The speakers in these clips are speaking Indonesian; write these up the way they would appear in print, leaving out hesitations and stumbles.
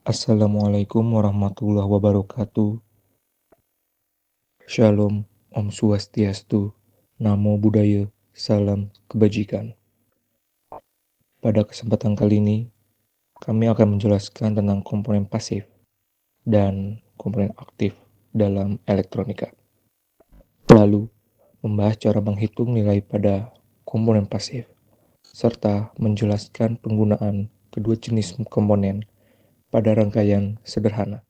Assalamualaikum warahmatullahi wabarakatuh. Shalom, Om Swastiastu, Namo Buddhaya, Salam Kebajikan. Pada kesempatan kali ini, kami akan menjelaskan tentang komponen pasif dan komponen aktif dalam elektronika. Lalu, membahas cara menghitung nilai pada komponen pasif, serta menjelaskan penggunaan kedua jenis komponen pada rangkaian sederhana.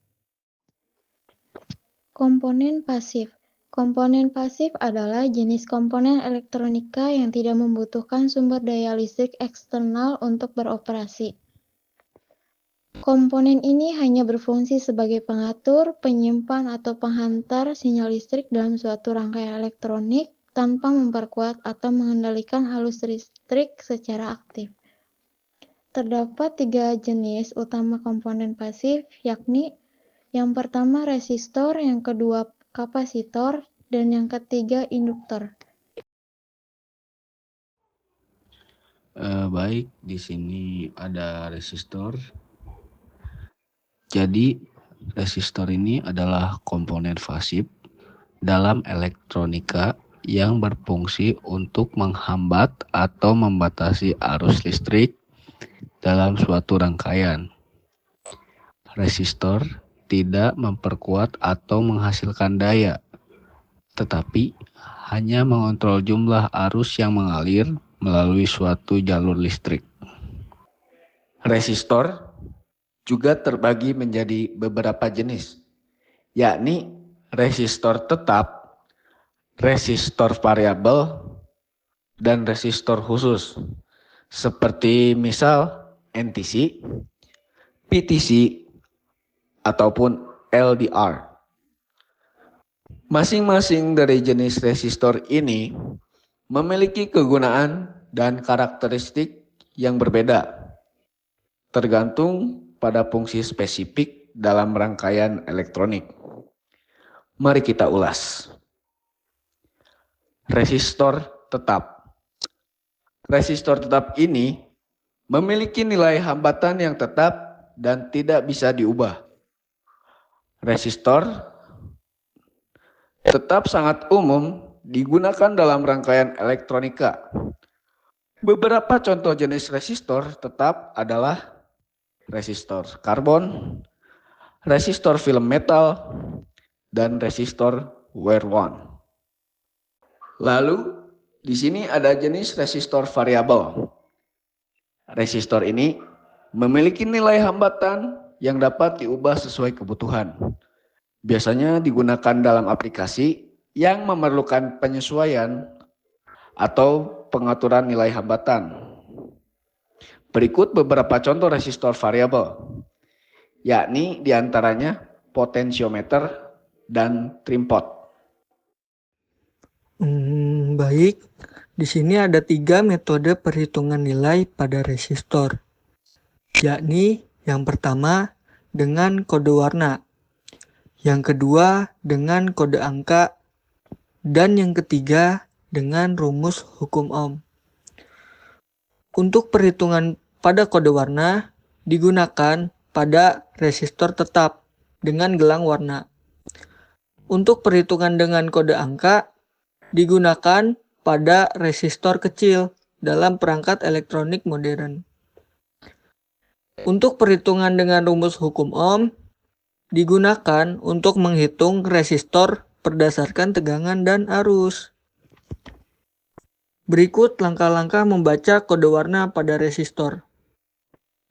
Komponen pasif. Komponen pasif adalah jenis komponen elektronika yang tidak membutuhkan sumber daya listrik eksternal untuk beroperasi. Komponen ini hanya berfungsi sebagai pengatur, penyimpan, atau penghantar sinyal listrik dalam suatu rangkaian elektronik tanpa memperkuat atau mengendalikan arus listrik secara aktif. Terdapat 3 jenis utama komponen pasif, yakni yang pertama resistor, yang kedua kapasitor, dan yang ketiga induktor. Baik, di sini ada resistor. Jadi, resistor ini adalah komponen pasif dalam elektronika yang berfungsi untuk menghambat atau membatasi arus listrik dalam suatu rangkaian. Resistor tidak memperkuat atau menghasilkan daya, tetapi hanya mengontrol jumlah arus yang mengalir melalui suatu jalur listrik. Resistor juga terbagi menjadi beberapa jenis, yakni resistor tetap, resistor variabel, dan resistor khusus, seperti misal NTC, PTC, ataupun LDR. Masing-masing dari jenis resistor ini memiliki kegunaan dan karakteristik yang berbeda, tergantung pada fungsi spesifik dalam rangkaian elektronik. Mari kita ulas. Resistor tetap. Resistor tetap ini memiliki nilai hambatan yang tetap dan tidak bisa diubah. Resistor tetap sangat umum digunakan dalam rangkaian elektronika. Beberapa contoh jenis resistor tetap adalah resistor karbon, resistor film metal, dan resistor wire wound. Lalu, di sini ada jenis resistor variabel. Resistor ini memiliki nilai hambatan yang dapat diubah sesuai kebutuhan. Biasanya digunakan dalam aplikasi yang memerlukan penyesuaian atau pengaturan nilai hambatan. Berikut beberapa contoh resistor variabel, yakni diantaranya potensiometer dan trimpot. Baik, di sini ada 3 metode perhitungan nilai pada resistor, yakni yang pertama dengan kode warna, yang kedua dengan kode angka, dan yang ketiga dengan rumus hukum Ohm. Untuk perhitungan pada kode warna digunakan pada resistor tetap dengan gelang warna. Untuk perhitungan dengan kode angka digunakan pada resistor kecil dalam perangkat elektronik modern. Untuk perhitungan dengan rumus hukum Ohm digunakan untuk menghitung resistor berdasarkan tegangan dan arus. Berikut langkah-langkah membaca kode warna pada resistor.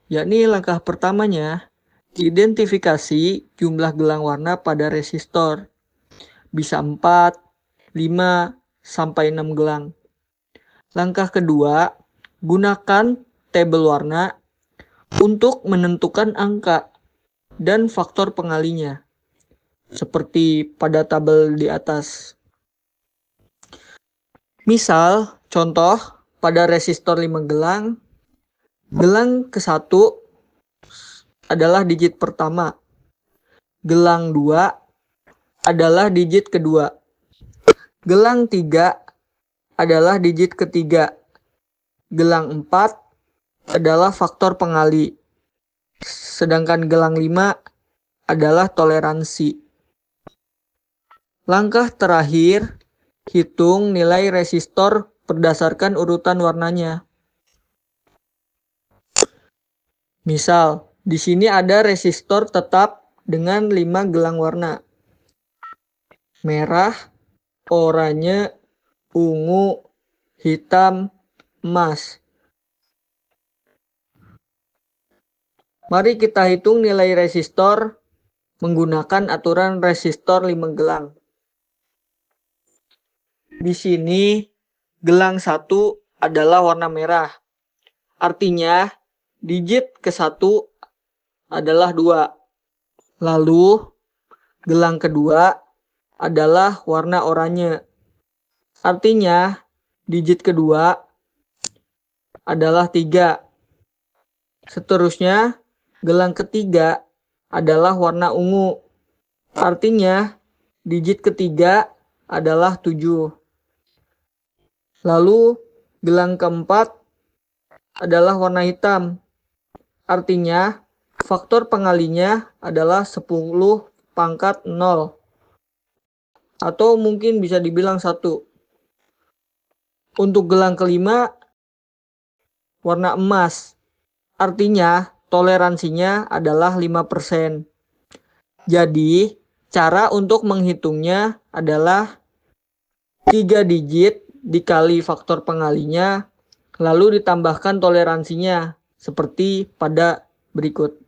Yakni langkah pertamanya, identifikasi jumlah gelang warna pada resistor. Bisa 4, 5, sampai 6 gelang. Langkah kedua, gunakan tabel warna untuk menentukan angka dan faktor pengalinya, seperti pada tabel di atas. Misal, contoh pada resistor 5 gelang, gelang ke-1 adalah digit pertama, gelang 2 adalah digit kedua, gelang 3 adalah digit ketiga, gelang 4 adalah faktor pengali, sedangkan gelang 5 adalah toleransi. Langkah terakhir, hitung nilai resistor berdasarkan urutan warnanya. Misal, di sini ada resistor tetap dengan 5 gelang warna. Merah, oranye, ungu, hitam, emas. Mari kita hitung nilai resistor menggunakan aturan resistor 5 gelang. Di sini, gelang 1 adalah warna merah. Artinya, digit ke-1 adalah 2. Lalu, gelang kedua adalah warna oranye. Artinya, digit kedua adalah 3. Seterusnya, gelang ketiga adalah warna ungu. Artinya, digit ketiga adalah 7. Lalu, gelang keempat adalah warna hitam. Artinya, faktor pengalinya adalah 10 pangkat 0. Atau mungkin bisa dibilang 1. Untuk gelang kelima, warna emas. Artinya, toleransinya adalah 5%. Jadi, cara untuk menghitungnya adalah 3 digit dikali faktor pengalinya, lalu ditambahkan toleransinya, seperti pada berikut.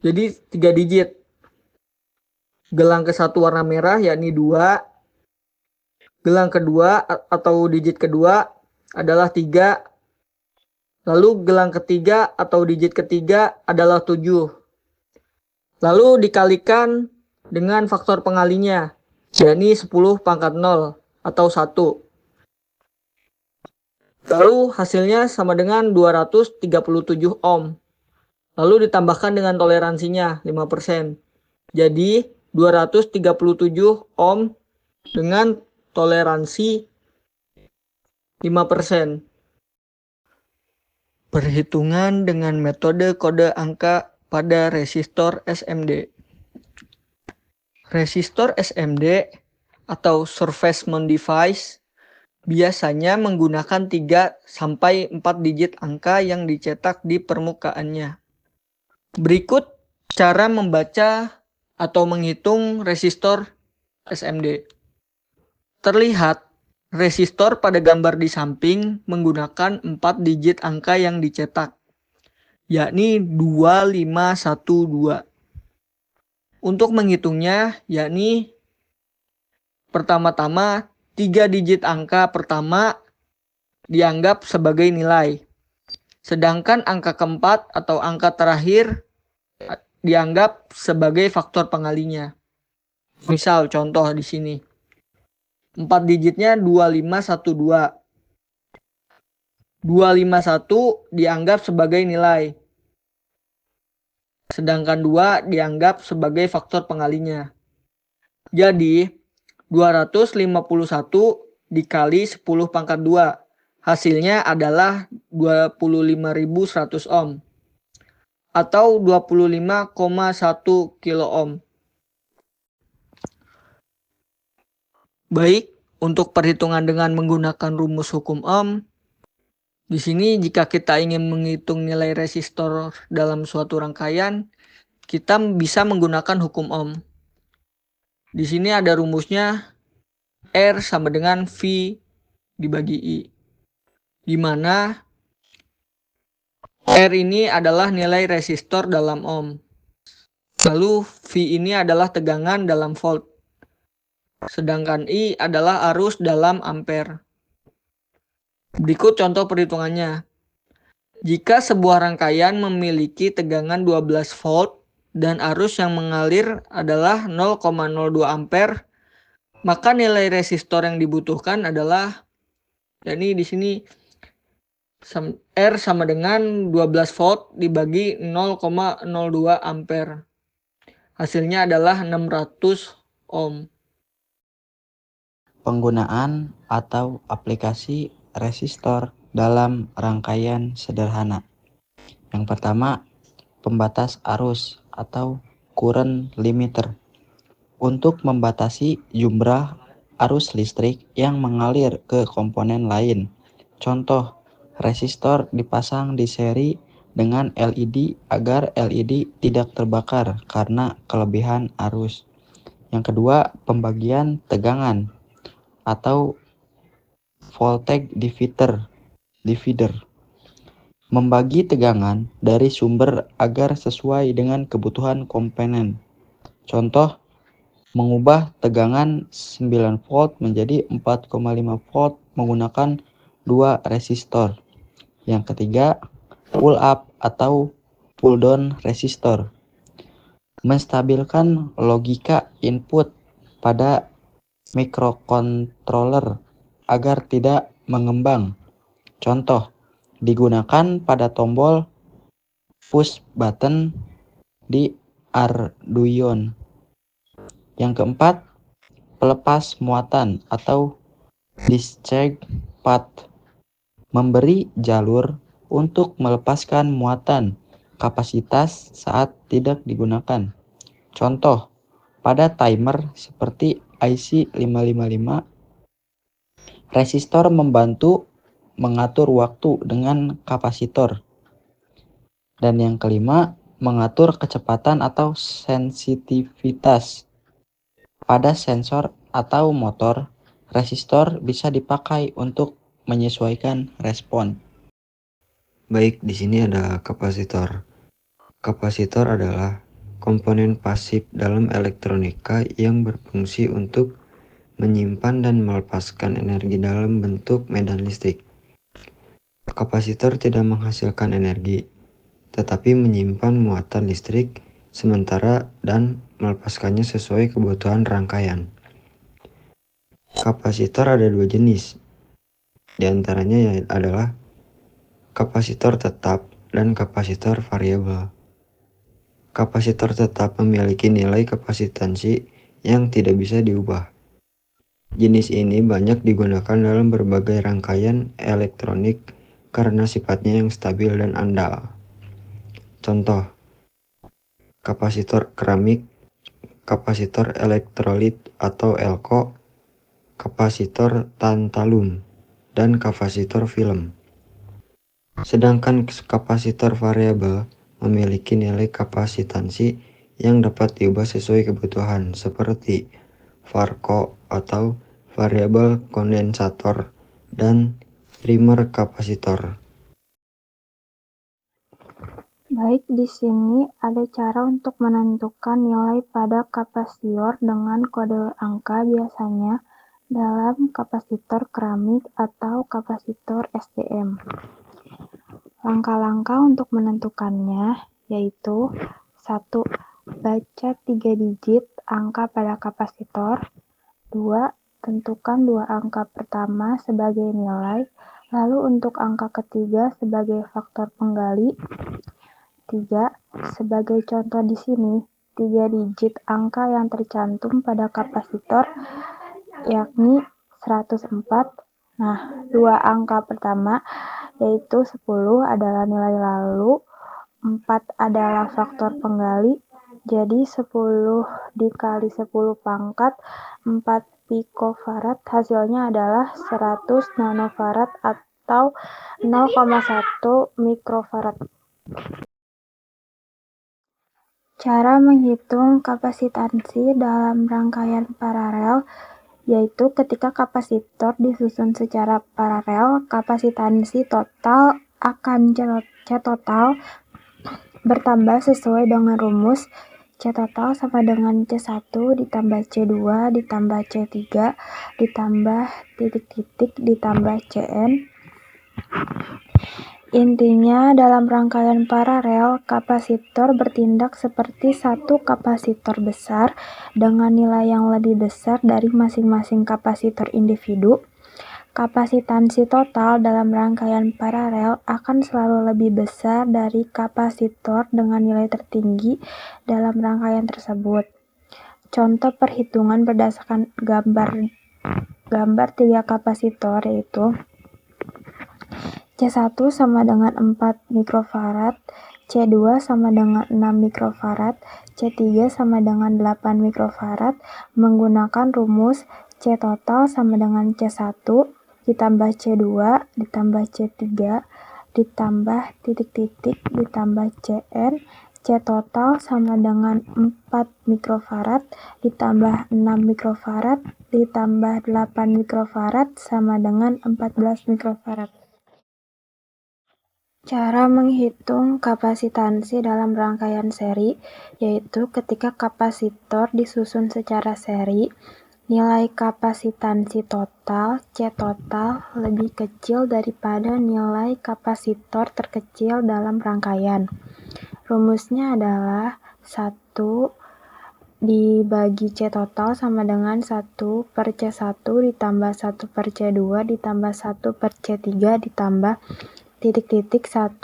Jadi 3 digit. Gelang ke-1 warna merah yakni 2. Gelang kedua atau digit kedua adalah 3. Lalu gelang ketiga atau digit ketiga adalah 7. Lalu dikalikan dengan faktor pengalinya, yakni 10 pangkat 0 atau 1. Lalu hasilnya sama dengan 237 ohm. Lalu ditambahkan dengan toleransinya 5%. Jadi 237 ohm dengan toleransi 5%. Perhitungan dengan metode kode angka pada resistor SMD. Resistor SMD atau Surface Mount Device biasanya menggunakan 3-4 digit angka yang dicetak di permukaannya. Berikut cara membaca atau menghitung resistor SMD. Terlihat resistor pada gambar di samping menggunakan 4 digit angka yang dicetak, yakni 2512. Untuk menghitungnya, yakni pertama-tama 3 digit angka pertama dianggap sebagai nilai. Sedangkan angka keempat atau angka terakhir dianggap sebagai faktor pengalinya. Misal contoh di sini. 4 digitnya 2512. 251 dianggap sebagai nilai. Sedangkan 2 dianggap sebagai faktor pengalinya. Jadi 251 dikali 10 pangkat 2. Hasilnya adalah 25.100 ohm atau 25,1 kilo ohm. Baik, untuk perhitungan dengan menggunakan rumus hukum ohm, di sini jika kita ingin menghitung nilai resistor dalam suatu rangkaian, kita bisa menggunakan hukum ohm. Di sini ada rumusnya R sama dengan V dibagi I. Di mana R ini adalah nilai resistor dalam ohm. Lalu V ini adalah tegangan dalam volt. Sedangkan I adalah arus dalam ampere. Berikut contoh perhitungannya. Jika sebuah rangkaian memiliki tegangan 12 volt dan arus yang mengalir adalah 0,02 ampere, maka nilai resistor yang dibutuhkan adalah, yakni di sini R sama dengan 12 volt dibagi 0,02 ampere. Hasilnya adalah 600 ohm. Penggunaan atau aplikasi resistor dalam rangkaian sederhana. Yang pertama, pembatas arus atau current limiter untuk membatasi jumlah arus listrik yang mengalir ke komponen lain. Contoh, resistor dipasang di seri dengan LED agar LED tidak terbakar karena kelebihan arus. Yang kedua, pembagian tegangan atau voltage divider. Membagi tegangan dari sumber agar sesuai dengan kebutuhan komponen. Contoh, mengubah tegangan 9 volt menjadi 4,5 volt menggunakan 2 resistor. Yang ketiga, pull up atau pull down resistor. Menstabilkan logika input pada microcontroller agar tidak mengembang. Contoh, digunakan pada tombol push button di Arduino. Yang keempat, pelepas muatan atau discharge path. Memberi jalur untuk melepaskan muatan kapasitas saat tidak digunakan. Contoh, pada timer seperti IC 555, resistor membantu mengatur waktu dengan kapasitor. Dan yang kelima, mengatur kecepatan atau sensitivitas. Pada sensor atau motor, resistor bisa dipakai untuk menyesuaikan respon. Baik, di sini ada kapasitor. Kapasitor adalah komponen pasif dalam elektronika yang berfungsi untuk menyimpan dan melepaskan energi dalam bentuk medan listrik. Kapasitor tidak menghasilkan energi, tetapi menyimpan muatan listrik sementara dan melepaskannya sesuai kebutuhan rangkaian. Kapasitor ada dua jenis, di antaranya adalah kapasitor tetap dan kapasitor variabel. Kapasitor tetap memiliki nilai kapasitansi yang tidak bisa diubah. Jenis ini banyak digunakan dalam berbagai rangkaian elektronik karena sifatnya yang stabil dan andal. Contoh, kapasitor keramik, kapasitor elektrolit atau elko, kapasitor tantalum, dan kapasitor film. Sedangkan kapasitor variabel memiliki nilai kapasitansi yang dapat diubah sesuai kebutuhan, seperti VARCO atau variabel kondensator dan trimmer kapasitor. Baik, di sini ada cara untuk menentukan nilai pada kapasitor dengan kode angka biasanya dalam kapasitor keramik atau kapasitor SDM. Langkah-langkah untuk menentukannya yaitu 1. Baca 3 digit angka pada kapasitor. 2. Tentukan 2 angka pertama sebagai nilai, lalu untuk angka ketiga sebagai faktor penggali. 3. Sebagai contoh di sini, 3 digit angka yang tercantum pada kapasitor yakni 104. Nah, 2 angka pertama yaitu 10 adalah nilai lalu, 4 adalah faktor penggali, jadi 10 dikali 10 pangkat 4 pikofarad hasilnya adalah 100 nanofarad atau 0,1 mikrofarad. Cara menghitung kapasitansi dalam rangkaian paralel yaitu ketika kapasitor disusun secara paralel, kapasitansi total akan C total bertambah sesuai dengan rumus C total sama dengan C1 ditambah C2 ditambah C3 ditambah titik-titik ditambah Cn. Intinya, dalam rangkaian paralel, kapasitor bertindak seperti satu kapasitor besar dengan nilai yang lebih besar dari masing-masing kapasitor individu. Kapasitansi total dalam rangkaian paralel akan selalu lebih besar dari kapasitor dengan nilai tertinggi dalam rangkaian tersebut. Contoh perhitungan berdasarkan gambar 3 kapasitor yaitu C1 sama dengan 4 mikrofarad, C2 sama dengan 6 mikrofarad, C3 sama dengan 8 mikrofarad menggunakan rumus C total sama dengan C1 ditambah C2 ditambah C3 ditambah titik-titik ditambah Cn, C total sama dengan 4 mikrofarad ditambah 6 mikrofarad ditambah 8 mikrofarad sama dengan 14 mikrofarad. Cara menghitung kapasitansi dalam rangkaian seri, yaitu ketika kapasitor disusun secara seri, nilai kapasitansi total C total lebih kecil daripada nilai kapasitor terkecil dalam rangkaian. Rumusnya adalah 1 dibagi C total sama dengan 1 per C1 ditambah 1 per C2 ditambah 1 per C3 ditambah titik-titik 1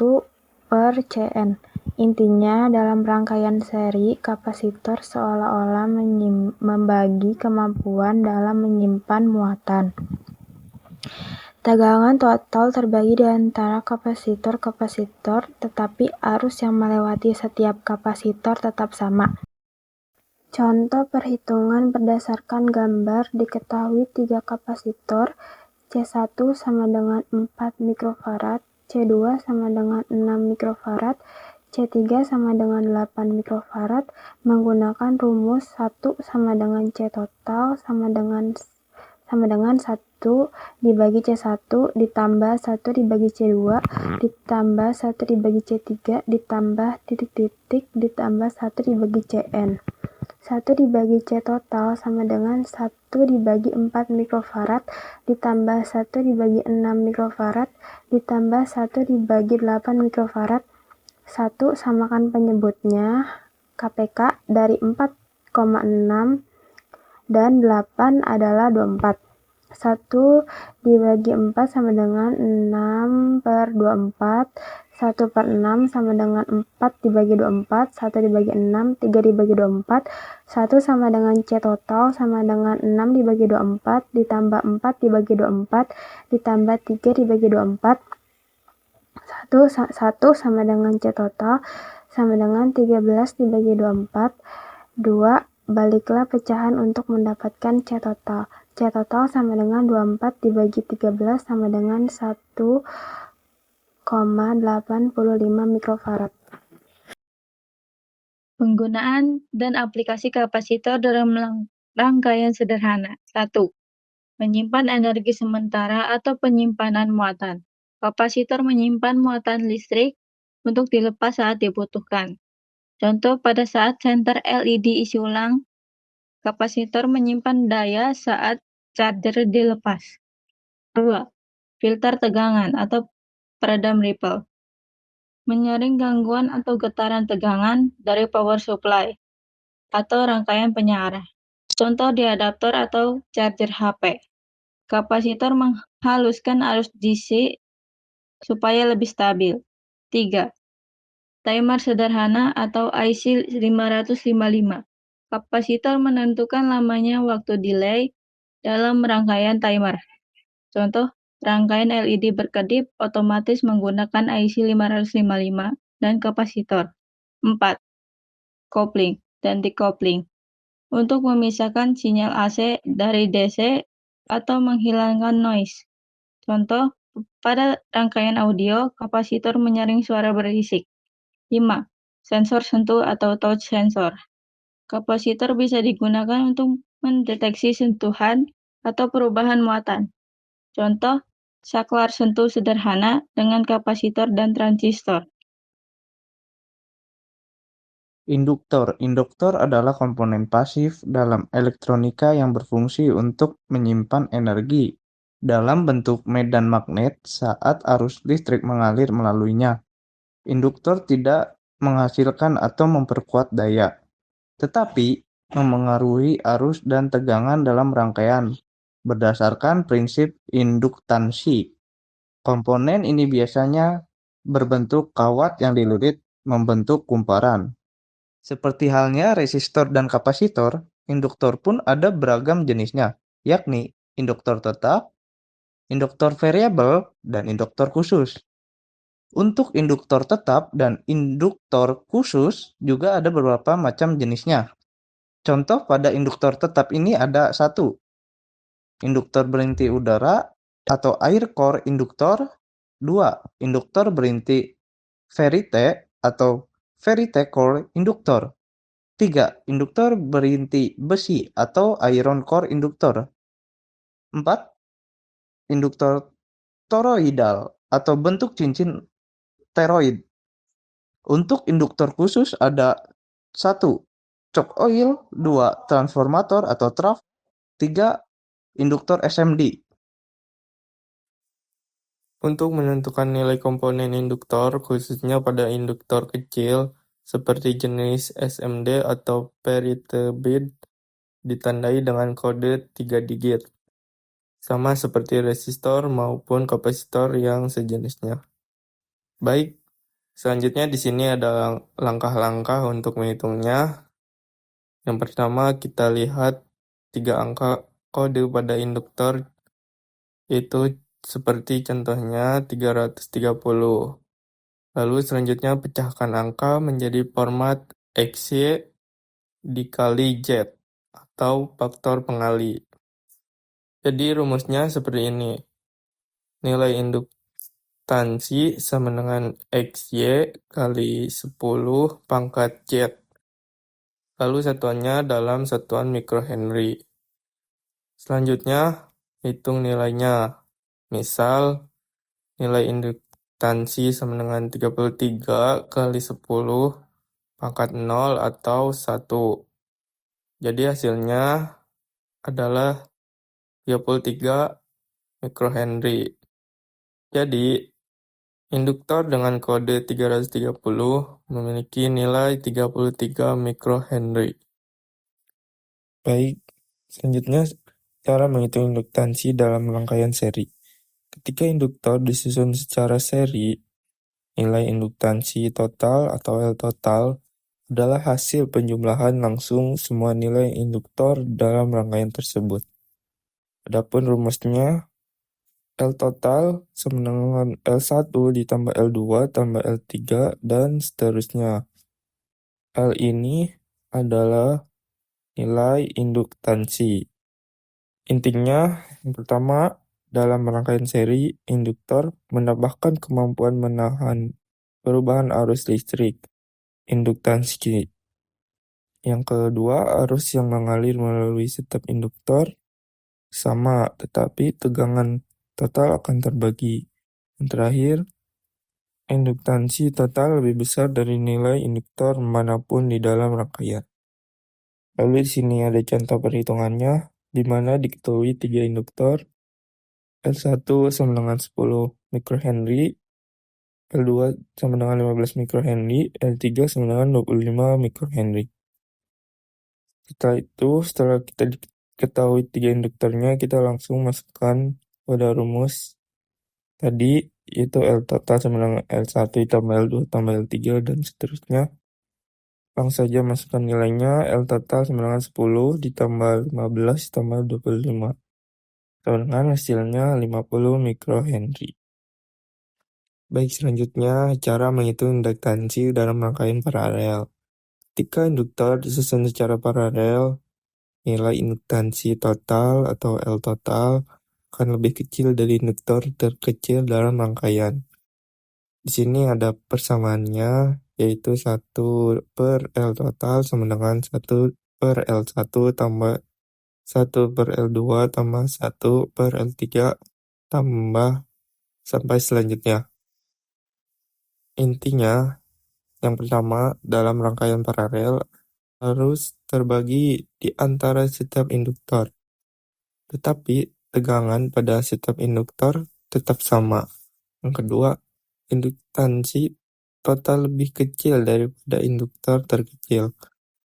per Cn. Intinya, dalam rangkaian seri, kapasitor seolah-olah membagi kemampuan dalam menyimpan muatan. Tegangan total terbagi di antara kapasitor-kapasitor, tetapi arus yang melewati setiap kapasitor tetap sama. Contoh perhitungan berdasarkan gambar diketahui 3 kapasitor, C1 sama dengan 4 mikrofarad, C2 sama dengan 6 mikrofarad, C3 sama dengan 8 mikrofarad menggunakan rumus 1 sama dengan C total sama dengan 1 dibagi C1 ditambah 1 dibagi C2 ditambah 1 dibagi C3 ditambah titik-titik ditambah 1 dibagi Cn. 1 dibagi C total sama dengan 1 dibagi 4 mikrofarad ditambah 1 dibagi 6 mikrofarad ditambah 1 dibagi 8 mikrofarad. 1 samakan penyebutnya, KPK dari 4,6 dan 8 adalah 24. 1 dibagi 4 sama dengan 6 per 24, 1 per 6 sama dengan 4 dibagi 24, 1 dibagi 6, 3 dibagi 24, 1 sama dengan C total sama dengan 6 dibagi 24, ditambah 4 dibagi 24, ditambah 3 dibagi 24, 1 sama dengan C total sama dengan 13 dibagi 24, 2, baliklah pecahan untuk mendapatkan C total. C total sama dengan 24 dibagi 13 sama dengan 1,85 mikrofarad. Penggunaan dan aplikasi kapasitor dalam rangkaian sederhana. 1. Menyimpan energi sementara atau penyimpanan muatan. Kapasitor menyimpan muatan listrik untuk dilepas saat dibutuhkan. Contoh pada saat senter LED isi ulang, kapasitor menyimpan daya saat charger dilepas. 2. Filter tegangan atau peredam ripple. Menyaring gangguan atau getaran tegangan dari power supply atau rangkaian penyiaran. Contoh di adaptor atau charger HP. Kapasitor menghaluskan arus DC supaya lebih stabil. 3. Timer sederhana atau IC 555. Kapasitor menentukan lamanya waktu delay dalam rangkaian timer. Contoh, rangkaian LED berkedip otomatis menggunakan IC 555 dan kapasitor. 4. Coupling dan decoupling. Untuk memisahkan sinyal AC dari DC atau menghilangkan noise. Contoh, pada rangkaian audio, kapasitor menyaring suara berisik. 5. Sensor sentuh atau touch sensor. Kapasitor bisa digunakan untuk mendeteksi sentuhan atau perubahan muatan. Contoh, saklar sentuh sederhana dengan kapasitor dan transistor. Induktor. Induktor adalah komponen pasif dalam elektronika yang berfungsi untuk menyimpan energi dalam bentuk medan magnet saat arus listrik mengalir melaluinya. Induktor tidak menghasilkan atau memperkuat daya, tetapi memengaruhi arus dan tegangan dalam rangkaian berdasarkan prinsip induktansi. Komponen ini biasanya berbentuk kawat yang dililit membentuk kumparan. Seperti halnya resistor dan kapasitor, induktor pun ada beragam jenisnya, yakni induktor tetap, induktor variabel, dan induktor khusus. Untuk induktor tetap dan induktor khusus juga ada beberapa macam jenisnya. Contoh pada induktor tetap ini ada 1. Induktor berinti udara atau air core induktor. 2. Induktor berinti ferrite atau ferrite core induktor. 3. Induktor berinti besi atau iron core induktor. 4. Induktor toroidal atau bentuk cincin toroid. Untuk induktor khusus ada 1. Choke oil. 2. Transformator atau trough. 3. Induktor SMD. Untuk menentukan nilai komponen induktor, khususnya pada induktor kecil, seperti jenis SMD atau ferrite bead, ditandai dengan kode 3 digit, sama seperti resistor maupun kapasitor yang sejenisnya. Baik, selanjutnya di sini ada langkah-langkah untuk menghitungnya. Yang pertama, kita lihat 3 angka kode pada induktor, yaitu seperti contohnya 330. Lalu selanjutnya pecahkan angka menjadi format XY dikali Z atau faktor pengali. Jadi rumusnya seperti ini. Nilai induktansi sama dengan XY kali 10 pangkat Z. Lalu satuannya dalam satuan mikrohenry. Selanjutnya hitung nilainya. Misal nilai induktansi sama dengan 33 kali 10 pangkat 0 atau 1. Jadi hasilnya adalah 33 mikrohenry. Jadi induktor dengan kode 330 memiliki nilai 33 mikrohenry. Baik, selanjutnya cara menghitung induktansi dalam rangkaian seri. Ketika induktor disusun secara seri, nilai induktansi total atau L total adalah hasil penjumlahan langsung semua nilai induktor dalam rangkaian tersebut. Adapun rumusnya, L total sama dengan L1 ditambah L2 tambah L3 dan seterusnya. L ini adalah nilai induktansi. Intinya, yang pertama, dalam rangkaian seri, induktor menambahkan kemampuan menahan perubahan arus listrik, induktansi. Yang kedua, arus yang mengalir melalui setiap induktor sama, tetapi tegangan total akan terbagi. Yang terakhir, induktansi total lebih besar dari nilai induktor manapun di dalam rangkaian. Lalu di sini ada contoh perhitungannya, di mana diketahui 3 induktor, L1 sama dengan 10 mikrohenry, L2 sama dengan 15 mikrohenry, L3 sama dengan 25 mikrohenry. Setelah kita ketahui 3 induktornya, kita langsung masukkan pada rumus tadi, yaitu L total sama dengan L1 tambah L2 tambah L3 dan seterusnya. Langsung saja masukkan nilainya, L total sama dengan 10 ditambah 15 tambah 25. Sama dengan hasilnya 50 mikrohenry. Baik, selanjutnya cara menghitung induktansi dalam rangkaian paralel. Ketika induktor disusun secara paralel, nilai induktansi total atau L total akan lebih kecil dari induktor terkecil dalam rangkaian. Di sini ada persamaannya, yaitu 1 per L total sama dengan 1 per L1 tambah 1 per L2 tambah 1 per L3 tambah sampai selanjutnya. Intinya, yang pertama, dalam rangkaian paralel harus terbagi di antara setiap induktor. Tetapi tegangan pada setiap induktor tetap sama. Yang kedua, induktansi total lebih kecil daripada induktor terkecil.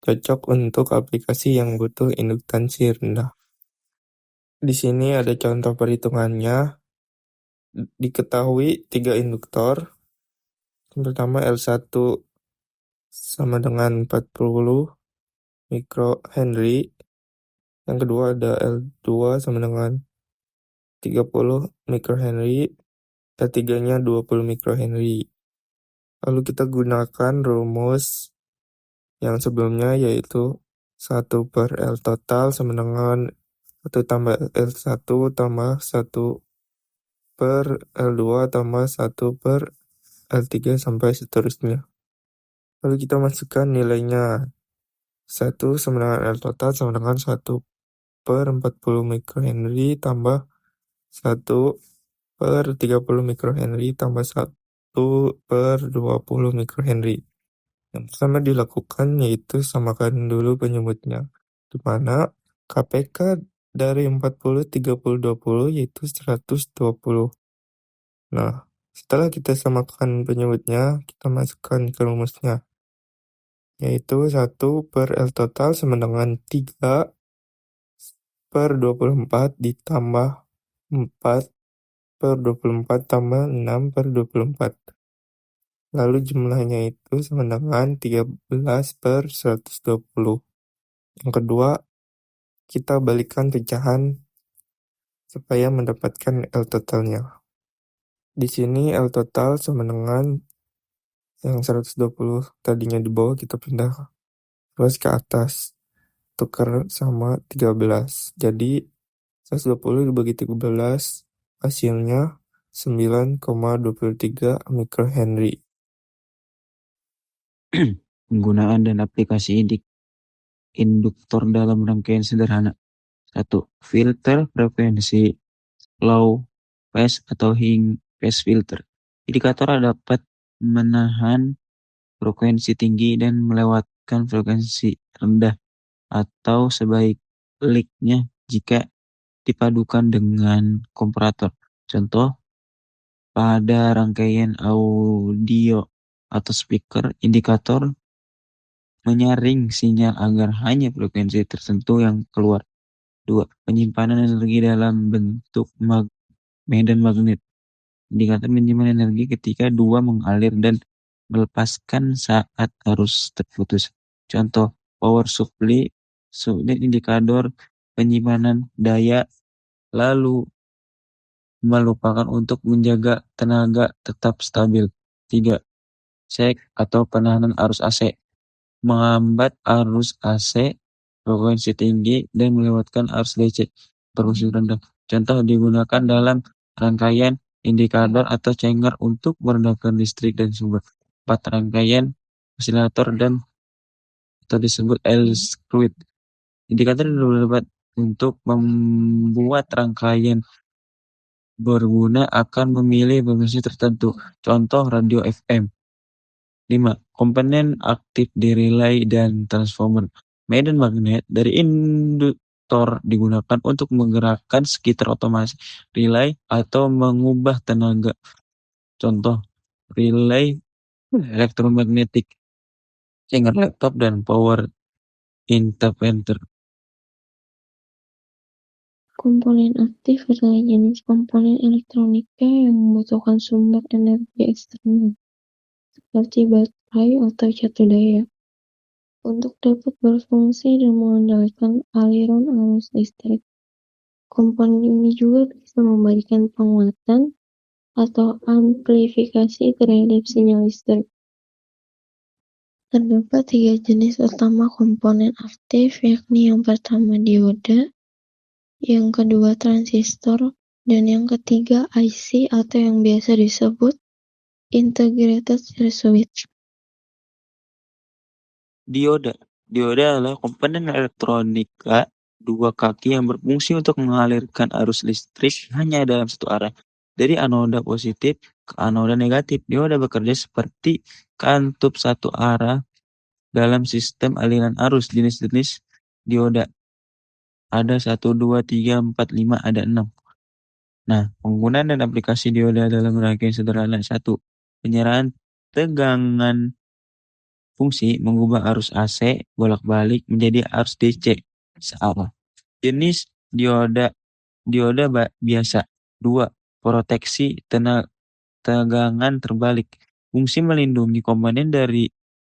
Cocok untuk aplikasi yang butuh induktansi rendah. Di sini ada contoh perhitungannya. Diketahui 3 induktor. Yang pertama L1 sama dengan 40 mikrohenry. Yang kedua ada L2 sama dengan 30 mikrohenry. L3-nya 20 mikrohenry. Lalu kita gunakan rumus yang sebelumnya, yaitu 1 per L total sama dengan 1 tambah L1 tambah 1 per L2 tambah 1 per L3 sampai seterusnya. Lalu kita masukkan nilainya. 1 sama dengan L total sama dengan 1 per 40 mikrohenry tambah 1 per 30 mikrohenry tambah 1 per 20 mikrohenry. Yang pertama dilakukan yaitu samakan dulu penyebutnya, di mana KPK dari 40, 30, 20 yaitu 120. Nah, setelah kita samakan penyebutnya, kita masukkan ke rumusnya, yaitu 1 per L total sama dengan 3 per 24 ditambah 4 per 24 tambah 6 per 24. Lalu jumlahnya itu sama dengan 13 per 120. Yang kedua, kita balikan pecahan supaya mendapatkan L totalnya. Di sini L total sama dengan yang 120 tadinya di bawah, kita pindah terus ke atas. Tukar sama 13. Jadi 120 dibagi 13 hasilnya 9,23 mikrohenry. Penggunaan dan aplikasi induktor dalam rangkaian sederhana. 1. Filter frekuensi low pass atau high pass filter. Indikator dapat menahan frekuensi tinggi dan melewatkan frekuensi rendah, atau sebaliknya jika dipadukan dengan komparator. Contoh, pada rangkaian audio atau speaker, indikator menyaring sinyal agar hanya frekuensi tertentu yang keluar. 2. Penyimpanan energi dalam bentuk medan magnet. Indikator menyimpan energi ketika dua mengalir dan melepaskan saat arus terputus. Contoh, power supply, indikator penyimpanan daya, lalu melupakan untuk menjaga tenaga tetap stabil. 3. Sek atau penahanan arus AC. Menghambat arus AC frekuensi tinggi dan melewatkan arus DC frekuensi rendah. Contoh, digunakan dalam rangkaian indikator atau cenger untuk meredamkan listrik dan sumber. 4. Rangkaian osilator dan atau disebut L-circuit. Indikator dapat untuk membuat rangkaian berguna akan memilih frekuensi tertentu. Contoh, radio FM. 5. Komponen aktif di relay dan transformer. Medan magnet dari induktor digunakan untuk menggerakkan sekitar otomatis relay atau mengubah tenaga. Contoh, relay elektromagnetik, cenger laptop, dan power interpreter. Komponen aktif adalah jenis komponen elektronika yang membutuhkan sumber energi eksternal, seperti baterai atau catu daya, untuk dapat berfungsi dan mengendalikan aliran arus listrik. Komponen ini juga bisa memberikan penguatan atau amplifikasi terhadap sinyal listrik. Terdapat 3 jenis utama komponen aktif, yakni yang pertama dioda, yang kedua transistor, dan yang ketiga IC atau yang biasa disebut integrated circuit. Dioda adalah komponen elektronika dua kaki yang berfungsi untuk mengalirkan arus listrik hanya dalam satu arah, dari anoda positif ke anoda negatif. Dioda bekerja seperti kantub satu arah dalam sistem aliran arus. Jenis-jenis dioda ada 1, 2, 3, 4, 5, ada 6. Nah, penggunaan dan aplikasi dioda dalam rangkaian sederhana. 1. Penyerahan tegangan fungsi mengubah arus AC bolak-balik menjadi arus DC searah. Jenis dioda biasa. 2. Proteksi tegangan terbalik. Fungsi melindungi komponen dari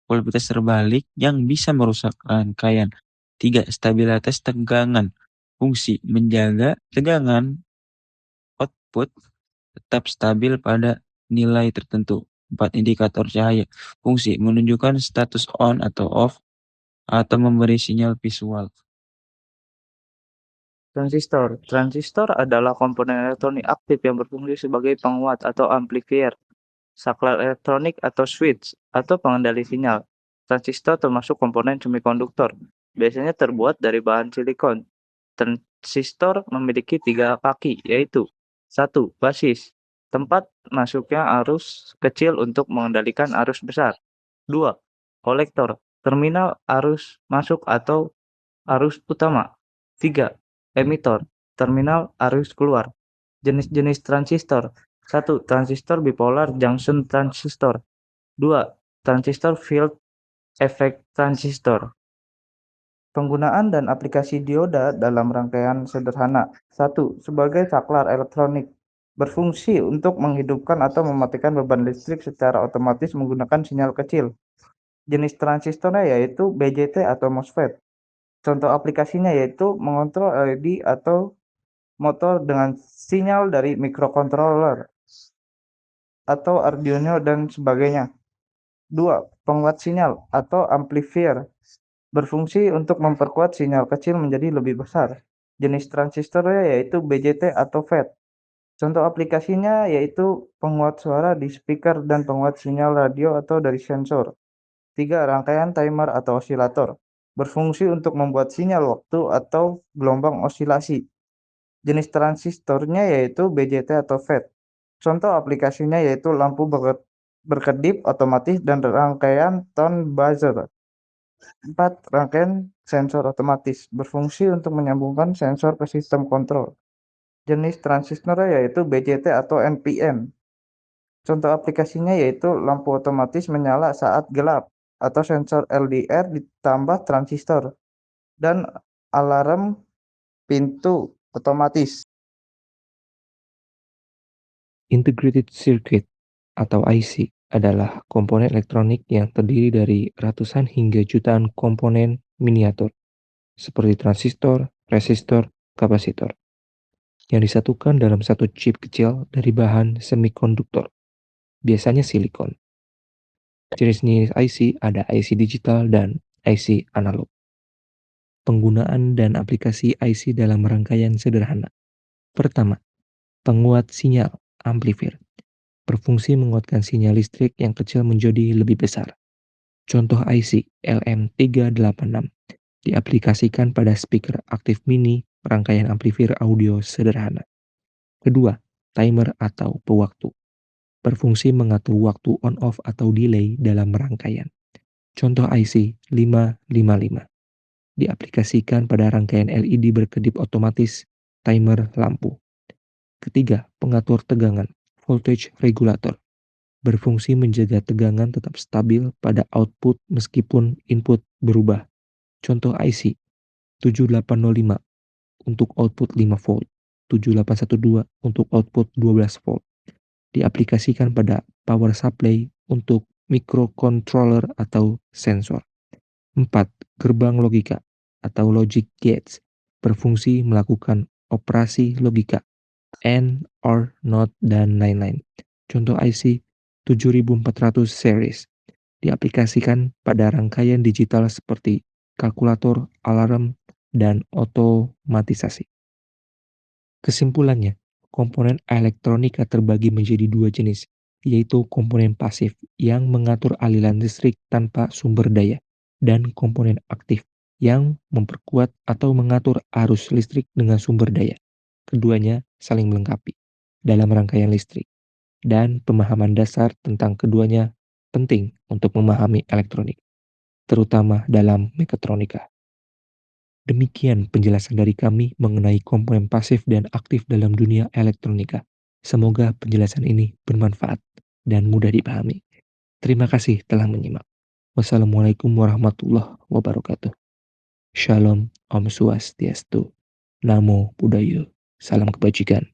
polaritas terbalik yang bisa merusak rangkaian. 3. Stabilitas tegangan. Fungsi menjaga tegangan output tetap stabil pada nilai tertentu. 4. Indikator cahaya. Fungsi menunjukkan status on atau off atau memberi sinyal visual. Transistor. Transistor adalah komponen elektronik aktif yang berfungsi sebagai penguat atau amplifier, saklar elektronik atau switch, atau pengendali sinyal. Transistor termasuk komponen semikonduktor, biasanya terbuat dari bahan silikon. Transistor memiliki 3 kaki, yaitu 1. Basis, tempat masuknya arus kecil untuk mengendalikan arus besar. 2. Kolektor, terminal arus masuk atau arus utama. 3. Emitor, terminal arus keluar. Jenis-jenis transistor. 1. Transistor bipolar junction transistor. 2. Transistor field effect transistor. Penggunaan dan aplikasi dioda dalam rangkaian sederhana. 1. Sebagai saklar elektronik, berfungsi untuk menghidupkan atau mematikan beban listrik secara otomatis menggunakan sinyal kecil. Jenis transistornya yaitu BJT atau MOSFET. Contoh aplikasinya yaitu mengontrol LED atau motor dengan sinyal dari microcontroller atau Arduino dan sebagainya. 2. Penguat sinyal atau amplifier, berfungsi untuk memperkuat sinyal kecil menjadi lebih besar. Jenis transistornya yaitu BJT atau FET. Contoh aplikasinya yaitu penguat suara di speaker dan penguat sinyal radio atau dari sensor. 3. Rangkaian timer atau osilator, berfungsi untuk membuat sinyal waktu atau gelombang osilasi. Jenis transistornya yaitu BJT atau FET. Contoh aplikasinya yaitu lampu berkedip otomatis dan rangkaian tone buzzer. 4. Rangkaian sensor otomatis, berfungsi untuk menyambungkan sensor ke sistem kontrol. Jenis transistornya yaitu BJT atau NPN. Contoh aplikasinya yaitu lampu otomatis menyala saat gelap atau sensor LDR ditambah transistor dan alarm pintu otomatis. Integrated Circuit atau IC adalah komponen elektronik yang terdiri dari ratusan hingga jutaan komponen miniatur seperti transistor, resistor, kapasitor yang disatukan dalam satu chip kecil dari bahan semikonduktor, biasanya silikon. Jenis-jenis IC ada IC digital dan IC analog. Penggunaan dan aplikasi IC dalam rangkaian sederhana. Pertama, penguat sinyal amplifier, berfungsi menguatkan sinyal listrik yang kecil menjadi lebih besar. Contoh IC LM386 diaplikasikan pada speaker aktif mini rangkaian amplifier audio sederhana. Kedua, timer atau pewaktu, berfungsi mengatur waktu on-off atau delay dalam rangkaian. Contoh IC 555 diaplikasikan pada rangkaian LED berkedip otomatis timer lampu. Ketiga, pengatur tegangan voltage regulator, berfungsi menjaga tegangan tetap stabil pada output meskipun input berubah. Contoh IC 7805 untuk output 5 volt, 7812 untuk output 12 volt. Diaplikasikan pada power supply untuk microcontroller atau sensor. 4. Gerbang logika atau logic gates, berfungsi melakukan operasi logika AND, OR, NOT, dan lain-lain. Contoh IC 7400 series diaplikasikan pada rangkaian digital seperti kalkulator, alarm, dan otomatisasi. Kesimpulannya, komponen elektronika terbagi menjadi 2 jenis, yaitu komponen pasif yang mengatur aliran listrik tanpa sumber daya, dan komponen aktif yang memperkuat atau mengatur arus listrik dengan sumber daya. Keduanya saling melengkapi dalam rangkaian listrik, dan pemahaman dasar tentang keduanya penting untuk memahami elektronik, terutama dalam mekatronika. Demikian penjelasan dari kami mengenai komponen pasif dan aktif dalam dunia elektronika. Semoga penjelasan ini bermanfaat dan mudah dipahami. Terima kasih telah menyimak. Wassalamualaikum warahmatullahi wabarakatuh. Shalom, Om Swastiastu, Namo Buddhaya, salam kebajikan.